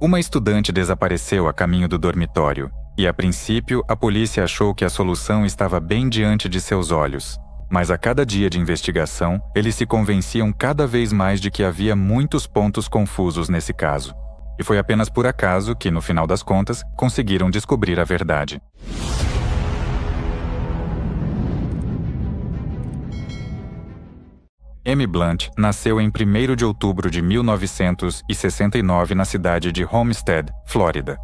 Uma estudante desapareceu a caminho do dormitório, e a princípio a polícia achou que a solução estava bem diante de seus olhos. Mas a cada dia de investigação, eles se convenciam cada vez mais de que havia muitos pontos confusos nesse caso. E foi apenas por acaso que, no final das contas, conseguiram descobrir a verdade. Amy Blunt nasceu em 1º de outubro de 1969 na cidade de Homestead, Flórida.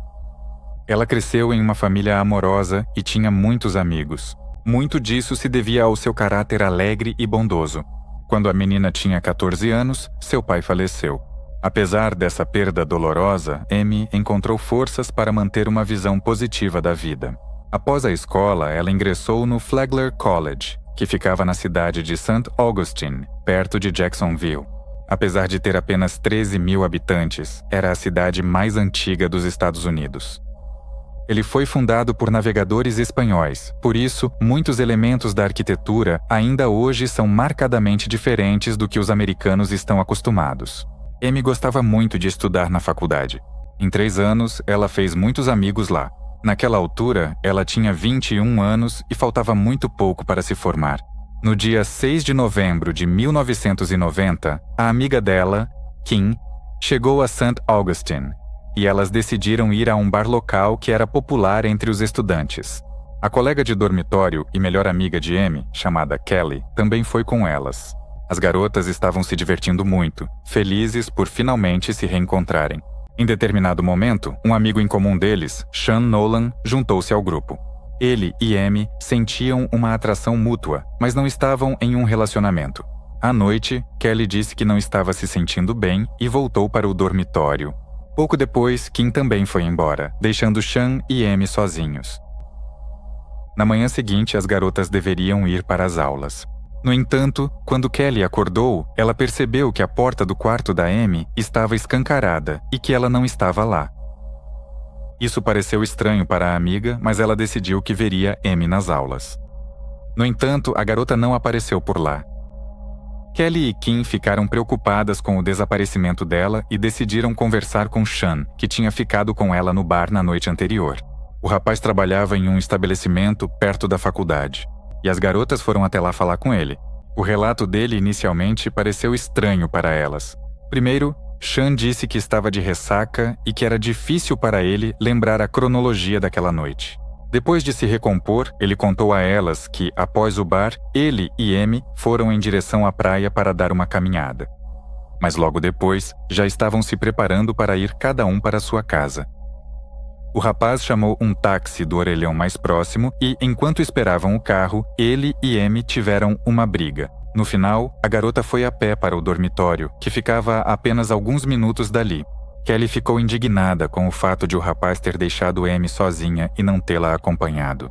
Ela cresceu em uma família amorosa e tinha muitos amigos. Muito disso se devia ao seu caráter alegre e bondoso. Quando a menina tinha 14 anos, seu pai faleceu. Apesar dessa perda dolorosa, Amy encontrou forças para manter uma visão positiva da vida. Após a escola, ela ingressou no Flagler College, que ficava na cidade de St. Augustine, perto de Jacksonville. Apesar de ter apenas 13 mil habitantes, era a cidade mais antiga dos Estados Unidos. Ele foi fundado por navegadores espanhóis, por isso, muitos elementos da arquitetura ainda hoje são marcadamente diferentes do que os americanos estão acostumados. Amy gostava muito de estudar na faculdade. Em 3 anos, ela fez muitos amigos lá. Naquela altura, ela tinha 21 anos e faltava muito pouco para se formar. No dia 6 de novembro de 1990, a amiga dela, Kim, chegou a St. Augustine, e elas decidiram ir a um bar local que era popular entre os estudantes. A colega de dormitório e melhor amiga de Amy, chamada Kelly, também foi com elas. As garotas estavam se divertindo muito, felizes por finalmente se reencontrarem. Em determinado momento, um amigo em comum deles, Sean Nolan, juntou-se ao grupo. Ele e Amy sentiam uma atração mútua, mas não estavam em um relacionamento. À noite, Kelly disse que não estava se sentindo bem e voltou para o dormitório. Pouco depois, Kim também foi embora, deixando Sean e Amy sozinhos. Na manhã seguinte, as garotas deveriam ir para as aulas. No entanto, quando Kelly acordou, ela percebeu que a porta do quarto da Amy estava escancarada e que ela não estava lá. Isso pareceu estranho para a amiga, mas ela decidiu que veria Amy nas aulas. No entanto, a garota não apareceu por lá. Kelly e Kim ficaram preocupadas com o desaparecimento dela e decidiram conversar com Sean, que tinha ficado com ela no bar na noite anterior. O rapaz trabalhava em um estabelecimento perto da faculdade, e as garotas foram até lá falar com ele. O relato dele inicialmente pareceu estranho para elas. Primeiro, Sean disse que estava de ressaca e que era difícil para ele lembrar a cronologia daquela noite. Depois de se recompor, ele contou a elas que, após o bar, ele e Amy foram em direção à praia para dar uma caminhada. Mas logo depois, já estavam se preparando para ir cada um para sua casa. O rapaz chamou um táxi do orelhão mais próximo e, enquanto esperavam o carro, ele e Amy tiveram uma briga. No final, a garota foi a pé para o dormitório, que ficava a apenas alguns minutos dali. Kelly ficou indignada com o fato de o rapaz ter deixado Amy sozinha e não tê-la acompanhado.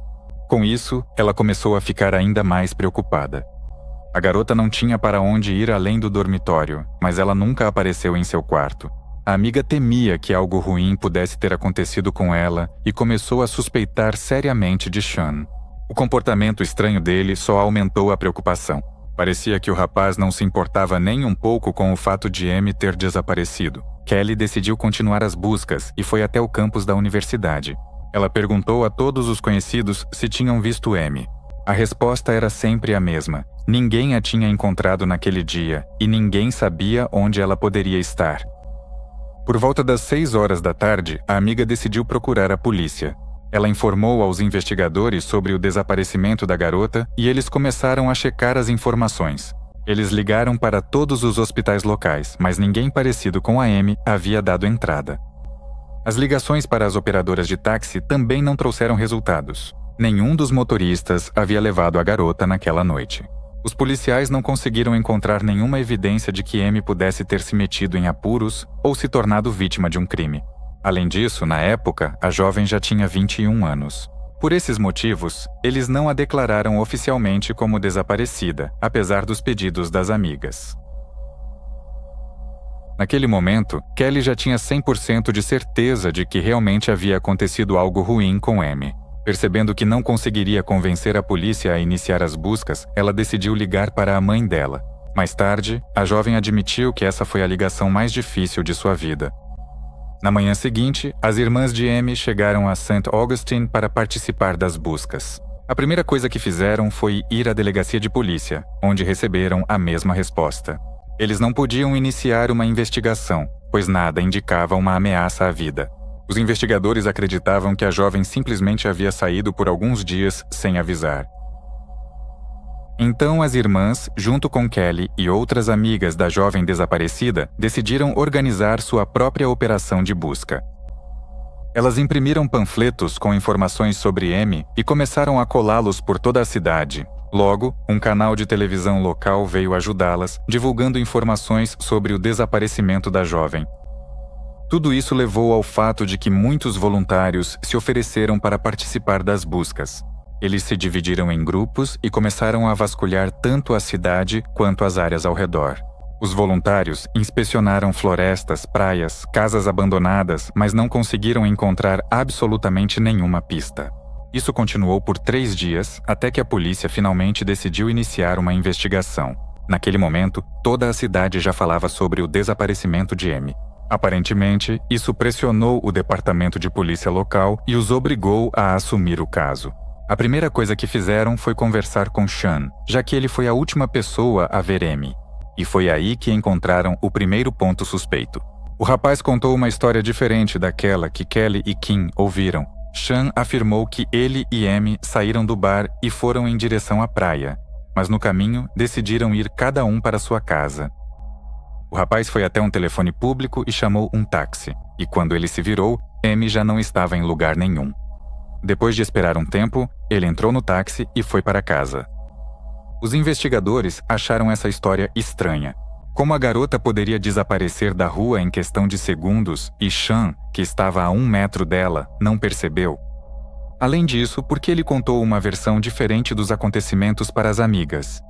Com isso, ela começou a ficar ainda mais preocupada. A garota não tinha para onde ir além do dormitório, mas ela nunca apareceu em seu quarto. A amiga temia que algo ruim pudesse ter acontecido com ela e começou a suspeitar seriamente de Sean. O comportamento estranho dele só aumentou a preocupação. Parecia que o rapaz não se importava nem um pouco com o fato de Amy ter desaparecido. Kelly decidiu continuar as buscas e foi até o campus da universidade. Ela perguntou a todos os conhecidos se tinham visto Amy. A resposta era sempre a mesma. Ninguém a tinha encontrado naquele dia e ninguém sabia onde ela poderia estar. Por volta das 6 horas da tarde, a amiga decidiu procurar a polícia. Ela informou aos investigadores sobre o desaparecimento da garota e eles começaram a checar as informações. Eles ligaram para todos os hospitais locais, mas ninguém parecido com a Amy havia dado entrada. As ligações para as operadoras de táxi também não trouxeram resultados. Nenhum dos motoristas havia levado a garota naquela noite. Os policiais não conseguiram encontrar nenhuma evidência de que Amy pudesse ter se metido em apuros ou se tornado vítima de um crime. Além disso, na época, a jovem já tinha 21 anos. Por esses motivos, eles não a declararam oficialmente como desaparecida, apesar dos pedidos das amigas. Naquele momento, Kelly já tinha 100% de certeza de que realmente havia acontecido algo ruim com Amy. Percebendo que não conseguiria convencer a polícia a iniciar as buscas, ela decidiu ligar para a mãe dela. Mais tarde, a jovem admitiu que essa foi a ligação mais difícil de sua vida. Na manhã seguinte, as irmãs de Amy chegaram a St. Augustine para participar das buscas. A primeira coisa que fizeram foi ir à delegacia de polícia, onde receberam a mesma resposta. Eles não podiam iniciar uma investigação, pois nada indicava uma ameaça à vida. Os investigadores acreditavam que a jovem simplesmente havia saído por alguns dias sem avisar. Então as irmãs, junto com Kelly e outras amigas da jovem desaparecida, decidiram organizar sua própria operação de busca. Elas imprimiram panfletos com informações sobre Amy e começaram a colá-los por toda a cidade. Logo, um canal de televisão local veio ajudá-las, divulgando informações sobre o desaparecimento da jovem. Tudo isso levou ao fato de que muitos voluntários se ofereceram para participar das buscas. Eles se dividiram em grupos e começaram a vasculhar tanto a cidade quanto as áreas ao redor. Os voluntários inspecionaram florestas, praias, casas abandonadas, mas não conseguiram encontrar absolutamente nenhuma pista. Isso continuou por 3 dias, até que a polícia finalmente decidiu iniciar uma investigação. Naquele momento, toda a cidade já falava sobre o desaparecimento de Amy. Aparentemente, isso pressionou o departamento de polícia local e os obrigou a assumir o caso. A primeira coisa que fizeram foi conversar com Sean, já que ele foi a última pessoa a ver Amy. E foi aí que encontraram o primeiro ponto suspeito. O rapaz contou uma história diferente daquela que Kelly e Kim ouviram. Sean afirmou que ele e Amy saíram do bar e foram em direção à praia, mas no caminho decidiram ir cada um para sua casa. O rapaz foi até um telefone público e chamou um táxi, e quando ele se virou, Amy já não estava em lugar nenhum. Depois de esperar um tempo, ele entrou no táxi e foi para casa. Os investigadores acharam essa história estranha. Como a garota poderia desaparecer da rua em questão de segundos e Sean, que estava a 1 metro dela, não percebeu? Além disso, por que ele contou uma versão diferente dos acontecimentos para as amigas?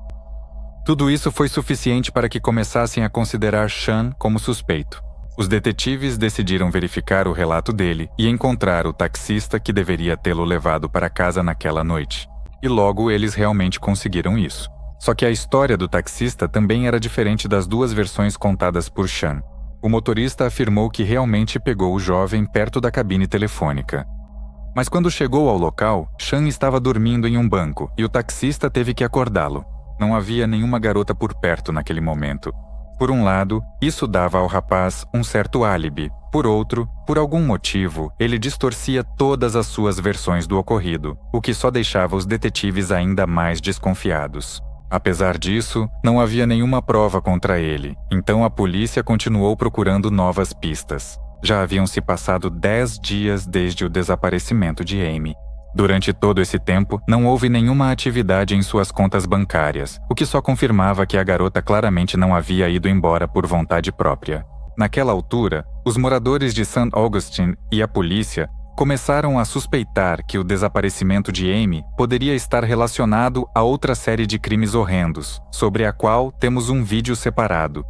Tudo isso foi suficiente para que começassem a considerar Sean como suspeito. Os detetives decidiram verificar o relato dele e encontrar o taxista que deveria tê-lo levado para casa naquela noite. E logo eles realmente conseguiram isso. Só que a história do taxista também era diferente das 2 versões contadas por Sean. O motorista afirmou que realmente pegou o jovem perto da cabine telefônica. Mas quando chegou ao local, Sean estava dormindo em um banco e o taxista teve que acordá-lo. Não havia nenhuma garota por perto naquele momento. Por um lado, isso dava ao rapaz um certo álibi. Por outro, por algum motivo, ele distorcia todas as suas versões do ocorrido, o que só deixava os detetives ainda mais desconfiados. Apesar disso, não havia nenhuma prova contra ele, então a polícia continuou procurando novas pistas. Já haviam se passado 10 dias desde o desaparecimento de Amy. Durante todo esse tempo, não houve nenhuma atividade em suas contas bancárias, o que só confirmava que a garota claramente não havia ido embora por vontade própria. Naquela altura, os moradores de St. Augustine e a polícia começaram a suspeitar que o desaparecimento de Amy poderia estar relacionado a outra série de crimes horrendos, sobre a qual temos um vídeo separado.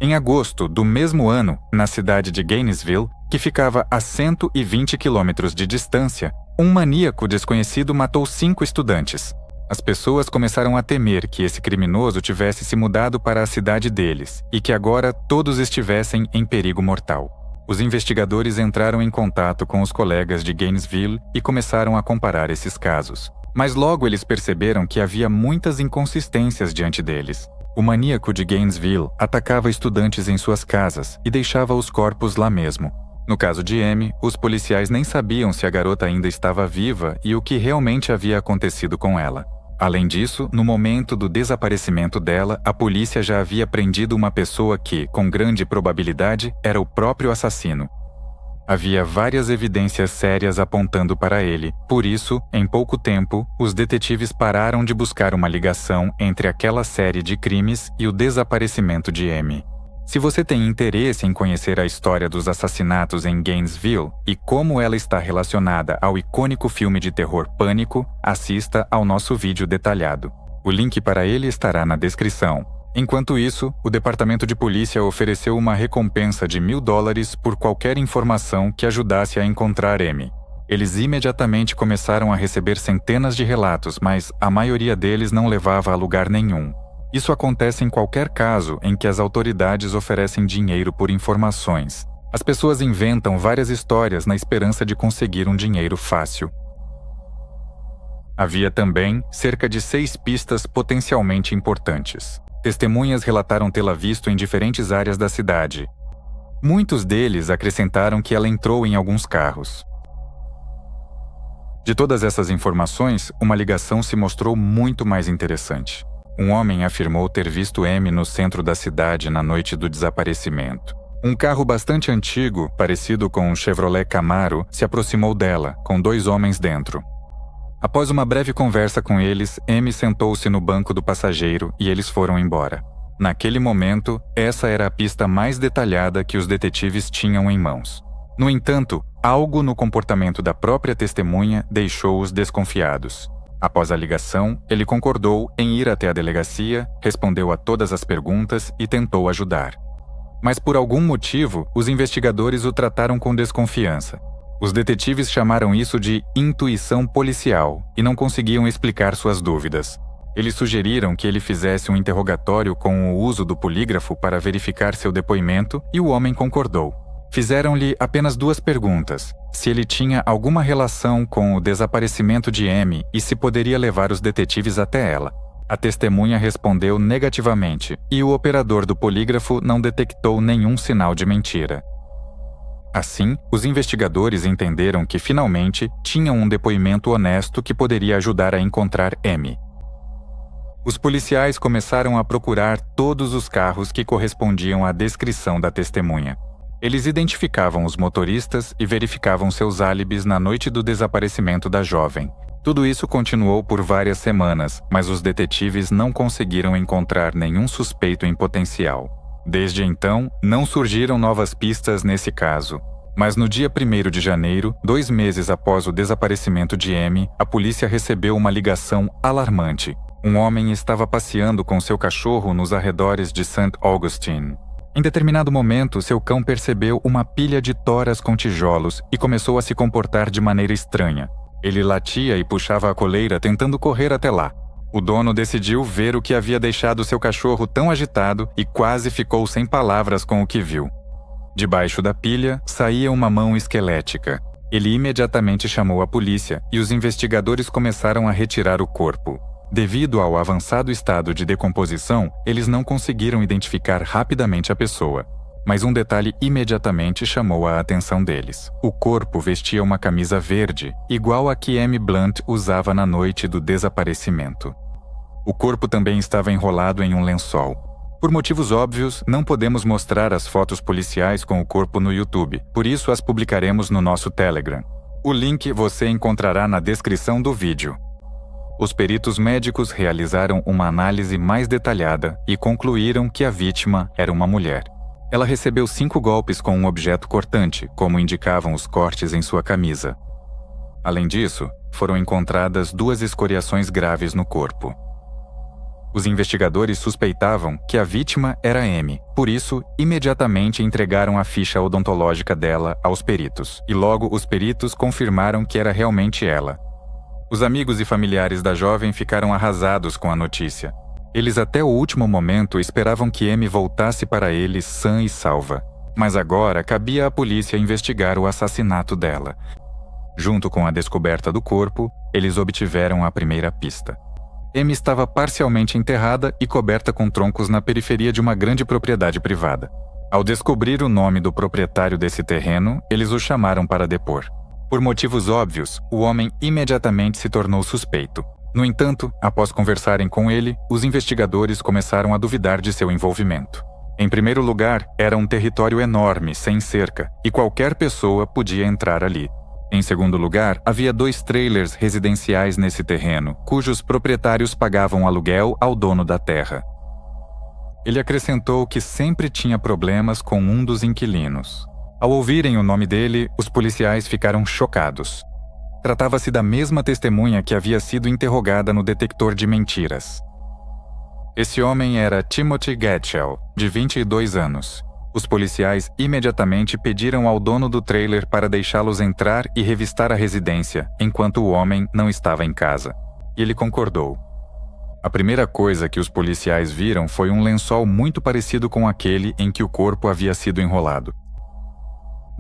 Em agosto do mesmo ano, na cidade de Gainesville, que ficava a 120 quilômetros de distância, um maníaco desconhecido matou 5 estudantes. As pessoas começaram a temer que esse criminoso tivesse se mudado para a cidade deles e que agora todos estivessem em perigo mortal. Os investigadores entraram em contato com os colegas de Gainesville e começaram a comparar esses casos. Mas logo eles perceberam que havia muitas inconsistências diante deles. O maníaco de Gainesville atacava estudantes em suas casas e deixava os corpos lá mesmo. No caso de Amy, os policiais nem sabiam se a garota ainda estava viva e o que realmente havia acontecido com ela. Além disso, no momento do desaparecimento dela, a polícia já havia prendido uma pessoa que, com grande probabilidade, era o próprio assassino. Havia várias evidências sérias apontando para ele. Por isso, em pouco tempo, os detetives pararam de buscar uma ligação entre aquela série de crimes e o desaparecimento de Amy. Se você tem interesse em conhecer a história dos assassinatos em Gainesville e como ela está relacionada ao icônico filme de terror Pânico, assista ao nosso vídeo detalhado. O link para ele estará na descrição. Enquanto isso, o departamento de polícia ofereceu uma recompensa de $1.000 por qualquer informação que ajudasse a encontrar Amy. Eles imediatamente começaram a receber centenas de relatos, mas a maioria deles não levava a lugar nenhum. Isso acontece em qualquer caso em que as autoridades oferecem dinheiro por informações. As pessoas inventam várias histórias na esperança de conseguir um dinheiro fácil. Havia também cerca de 6 pistas potencialmente importantes. Testemunhas relataram tê-la visto em diferentes áreas da cidade. Muitos deles acrescentaram que ela entrou em alguns carros. De todas essas informações, uma ligação se mostrou muito mais interessante. Um homem afirmou ter visto Amy no centro da cidade na noite do desaparecimento. Um carro bastante antigo, parecido com um Chevrolet Camaro, se aproximou dela, com 2 homens dentro. Após uma breve conversa com eles, Amy sentou-se no banco do passageiro e eles foram embora. Naquele momento, essa era a pista mais detalhada que os detetives tinham em mãos. No entanto, algo no comportamento da própria testemunha deixou-os desconfiados. Após a ligação, ele concordou em ir até a delegacia, respondeu a todas as perguntas e tentou ajudar. Mas por algum motivo, os investigadores o trataram com desconfiança. Os detetives chamaram isso de intuição policial e não conseguiam explicar suas dúvidas. Eles sugeriram que ele fizesse um interrogatório com o uso do polígrafo para verificar seu depoimento e o homem concordou. Fizeram-lhe apenas 2 perguntas: se ele tinha alguma relação com o desaparecimento de Amy e se poderia levar os detetives até ela. A testemunha respondeu negativamente e o operador do polígrafo não detectou nenhum sinal de mentira. Assim, os investigadores entenderam que finalmente tinham um depoimento honesto que poderia ajudar a encontrar Amy. Os policiais começaram a procurar todos os carros que correspondiam à descrição da testemunha. Eles identificavam os motoristas e verificavam seus álibis na noite do desaparecimento da jovem. Tudo isso continuou por várias semanas, mas os detetives não conseguiram encontrar nenhum suspeito em potencial. Desde então, não surgiram novas pistas nesse caso. Mas no dia 1º de janeiro, 2 meses após o desaparecimento de Amy, a polícia recebeu uma ligação alarmante. Um homem estava passeando com seu cachorro nos arredores de St. Augustine. Em determinado momento, seu cão percebeu uma pilha de toras com tijolos e começou a se comportar de maneira estranha. Ele latia e puxava a coleira tentando correr até lá. O dono decidiu ver o que havia deixado seu cachorro tão agitado e quase ficou sem palavras com o que viu. Debaixo da pilha, saía uma mão esquelética. Ele imediatamente chamou a polícia e os investigadores começaram a retirar o corpo. Devido ao avançado estado de decomposição, eles não conseguiram identificar rapidamente a pessoa. Mas um detalhe imediatamente chamou a atenção deles. O corpo vestia uma camisa verde, igual a que Amy Blunt usava na noite do desaparecimento. O corpo também estava enrolado em um lençol. Por motivos óbvios, não podemos mostrar as fotos policiais com o corpo no YouTube, por isso as publicaremos no nosso Telegram. O link você encontrará na descrição do vídeo. Os peritos médicos realizaram uma análise mais detalhada e concluíram que a vítima era uma mulher. Ela recebeu 5 golpes com um objeto cortante, como indicavam os cortes em sua camisa. Além disso, foram encontradas 2 escoriações graves no corpo. Os investigadores suspeitavam que a vítima era Amy, por isso, imediatamente entregaram a ficha odontológica dela aos peritos, e logo os peritos confirmaram que era realmente ela. Os amigos e familiares da jovem ficaram arrasados com a notícia. Eles até o último momento esperavam que Amy voltasse para eles sã e salva. Mas agora cabia à polícia investigar o assassinato dela. Junto com a descoberta do corpo, eles obtiveram a primeira pista. Amy estava parcialmente enterrada e coberta com troncos na periferia de uma grande propriedade privada. Ao descobrir o nome do proprietário desse terreno, eles o chamaram para depor. Por motivos óbvios, o homem imediatamente se tornou suspeito. No entanto, após conversarem com ele, os investigadores começaram a duvidar de seu envolvimento. Em primeiro lugar, era um território enorme, sem cerca, e qualquer pessoa podia entrar ali. Em segundo lugar, havia 2 trailers residenciais nesse terreno, cujos proprietários pagavam aluguel ao dono da terra. Ele acrescentou que sempre tinha problemas com um dos inquilinos. Ao ouvirem o nome dele, os policiais ficaram chocados. Tratava-se da mesma testemunha que havia sido interrogada no detector de mentiras. Esse homem era Timothy Gatchell, de 22 anos. Os policiais imediatamente pediram ao dono do trailer para deixá-los entrar e revistar a residência, enquanto o homem não estava em casa. E ele concordou. A primeira coisa que os policiais viram foi um lençol muito parecido com aquele em que o corpo havia sido enrolado.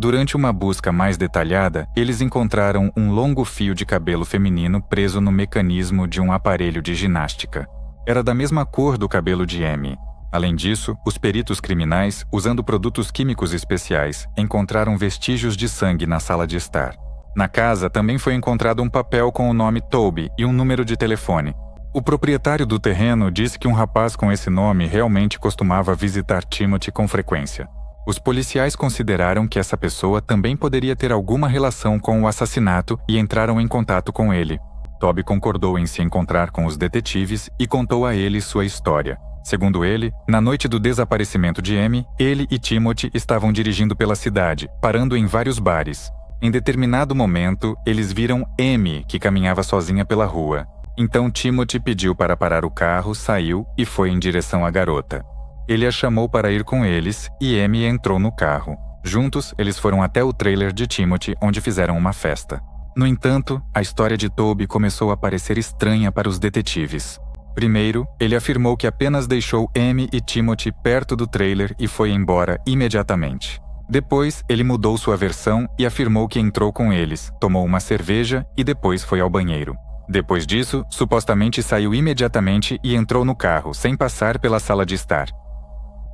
Durante uma busca mais detalhada, eles encontraram um longo fio de cabelo feminino preso no mecanismo de um aparelho de ginástica. Era da mesma cor do cabelo de Amy. Além disso, os peritos criminais, usando produtos químicos especiais, encontraram vestígios de sangue na sala de estar. Na casa também foi encontrado um papel com o nome Toby e um número de telefone. O proprietário do terreno disse que um rapaz com esse nome realmente costumava visitar Timothy com frequência. Os policiais consideraram que essa pessoa também poderia ter alguma relação com o assassinato e entraram em contato com ele. Toby concordou em se encontrar com os detetives e contou a eles sua história. Segundo ele, na noite do desaparecimento de Amy, ele e Timothy estavam dirigindo pela cidade, parando em vários bares. Em determinado momento, eles viram Amy, que caminhava sozinha pela rua. Então Timothy pediu para parar o carro, saiu e foi em direção à garota. Ele a chamou para ir com eles e Amy entrou no carro. Juntos, eles foram até o trailer de Timothy, onde fizeram uma festa. No entanto, a história de Toby começou a parecer estranha para os detetives. Primeiro, ele afirmou que apenas deixou Amy e Timothy perto do trailer e foi embora imediatamente. Depois, ele mudou sua versão e afirmou que entrou com eles, tomou uma cerveja e depois foi ao banheiro. Depois disso, supostamente saiu imediatamente e entrou no carro, sem passar pela sala de estar.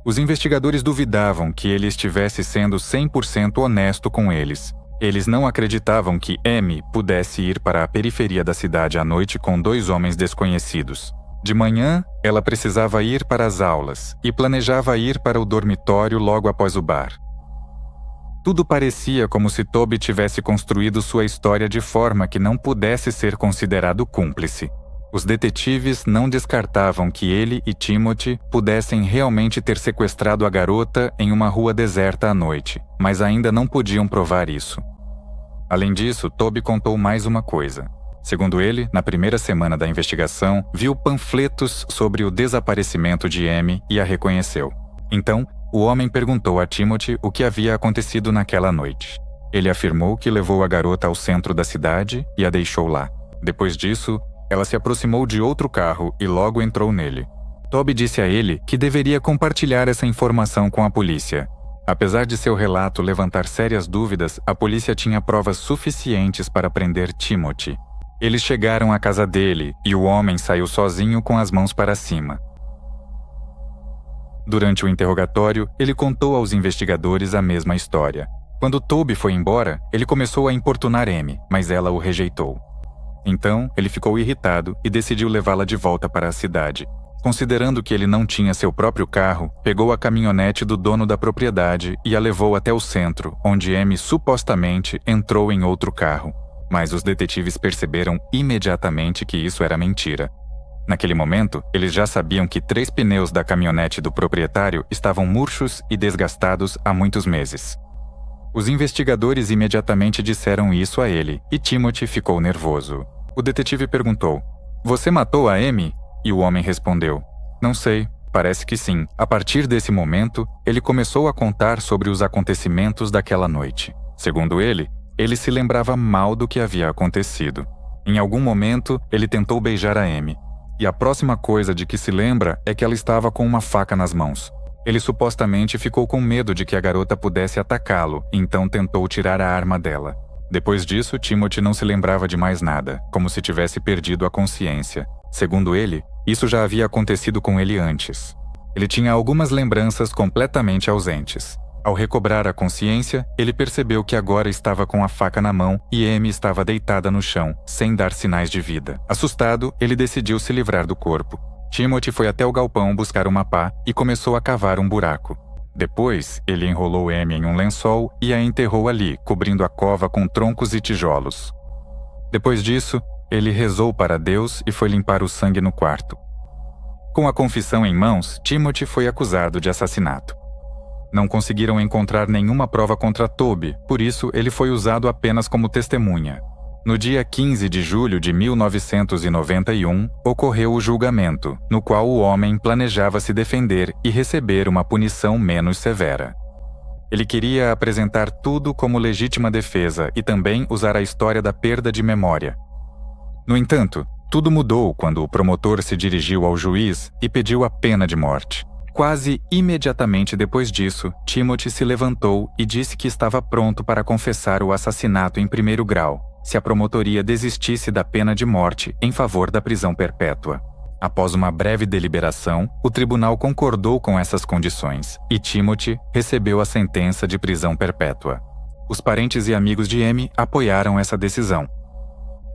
Os investigadores duvidavam que ele estivesse sendo 100% honesto com eles. Eles não acreditavam que Amy pudesse ir para a periferia da cidade à noite com 2 homens desconhecidos. De manhã, ela precisava ir para as aulas e planejava ir para o dormitório logo após o bar. Tudo parecia como se Toby tivesse construído sua história de forma que não pudesse ser considerado cúmplice. Os detetives não descartavam que ele e Timothy pudessem realmente ter sequestrado a garota em uma rua deserta à noite, mas ainda não podiam provar isso. Além disso, Toby contou mais uma coisa. Segundo ele, na primeira semana da investigação, viu panfletos sobre o desaparecimento de Amy e a reconheceu. Então, o homem perguntou a Timothy o que havia acontecido naquela noite. Ele afirmou que levou a garota ao centro da cidade e a deixou lá. Depois disso, ela se aproximou de outro carro e logo entrou nele. Toby disse a ele que deveria compartilhar essa informação com a polícia. Apesar de seu relato levantar sérias dúvidas, a polícia tinha provas suficientes para prender Timothy. Eles chegaram à casa dele e o homem saiu sozinho com as mãos para cima. Durante o interrogatório, ele contou aos investigadores a mesma história. Quando Toby foi embora, ele começou a importunar Amy, mas ela o rejeitou. Então, ele ficou irritado e decidiu levá-la de volta para a cidade. Considerando que ele não tinha seu próprio carro, pegou a caminhonete do dono da propriedade e a levou até o centro, onde Amy supostamente entrou em outro carro. Mas os detetives perceberam imediatamente que isso era mentira. Naquele momento, eles já sabiam que 3 pneus da caminhonete do proprietário estavam murchos e desgastados há muitos meses. Os investigadores imediatamente disseram isso a ele, e Timothy ficou nervoso. O detetive perguntou: "Você matou a Amy?" E o homem respondeu: "Não sei, parece que sim." A partir desse momento, ele começou a contar sobre os acontecimentos daquela noite. Segundo ele se lembrava mal do que havia acontecido. Em algum momento, ele tentou beijar a Amy. E a próxima coisa de que se lembra é que ela estava com uma faca nas mãos. Ele supostamente ficou com medo de que a garota pudesse atacá-lo, então tentou tirar a arma dela. Depois disso, Timothy não se lembrava de mais nada, como se tivesse perdido a consciência. Segundo ele, isso já havia acontecido com ele antes. Ele tinha algumas lembranças completamente ausentes. Ao recobrar a consciência, ele percebeu que agora estava com a faca na mão e Amy estava deitada no chão, sem dar sinais de vida. Assustado, ele decidiu se livrar do corpo. Timothy foi até o galpão buscar uma pá e começou a cavar um buraco. Depois, ele enrolou Amy em um lençol e a enterrou ali, cobrindo a cova com troncos e tijolos. Depois disso, ele rezou para Deus e foi limpar o sangue no quarto. Com a confissão em mãos, Timothy foi acusado de assassinato. Não conseguiram encontrar nenhuma prova contra Toby, por isso ele foi usado apenas como testemunha. No dia 15 de julho de 1991, ocorreu o julgamento, no qual o homem planejava se defender e receber uma punição menos severa. Ele queria apresentar tudo como legítima defesa e também usar a história da perda de memória. No entanto, tudo mudou quando o promotor se dirigiu ao juiz e pediu a pena de morte. Quase imediatamente depois disso, Timothy se levantou e disse que estava pronto para confessar o assassinato em primeiro grau, se a promotoria desistisse da pena de morte em favor da prisão perpétua. Após uma breve deliberação, o tribunal concordou com essas condições e Timothy recebeu a sentença de prisão perpétua. Os parentes e amigos de Amy apoiaram essa decisão.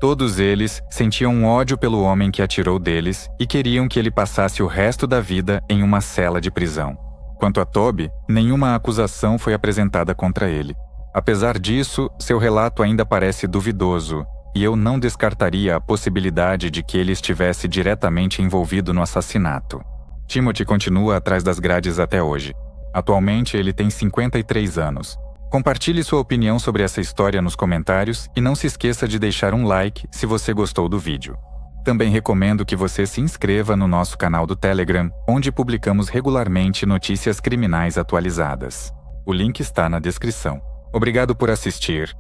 Todos eles sentiam ódio pelo homem que atirou deles e queriam que ele passasse o resto da vida em uma cela de prisão. Quanto a Toby, nenhuma acusação foi apresentada contra ele. Apesar disso, seu relato ainda parece duvidoso, e eu não descartaria a possibilidade de que ele estivesse diretamente envolvido no assassinato. Timothy continua atrás das grades até hoje. Atualmente, ele tem 53 anos. Compartilhe sua opinião sobre essa história nos comentários e não se esqueça de deixar um like se você gostou do vídeo. Também recomendo que você se inscreva no nosso canal do Telegram, onde publicamos regularmente notícias criminais atualizadas. O link está na descrição. Obrigado por assistir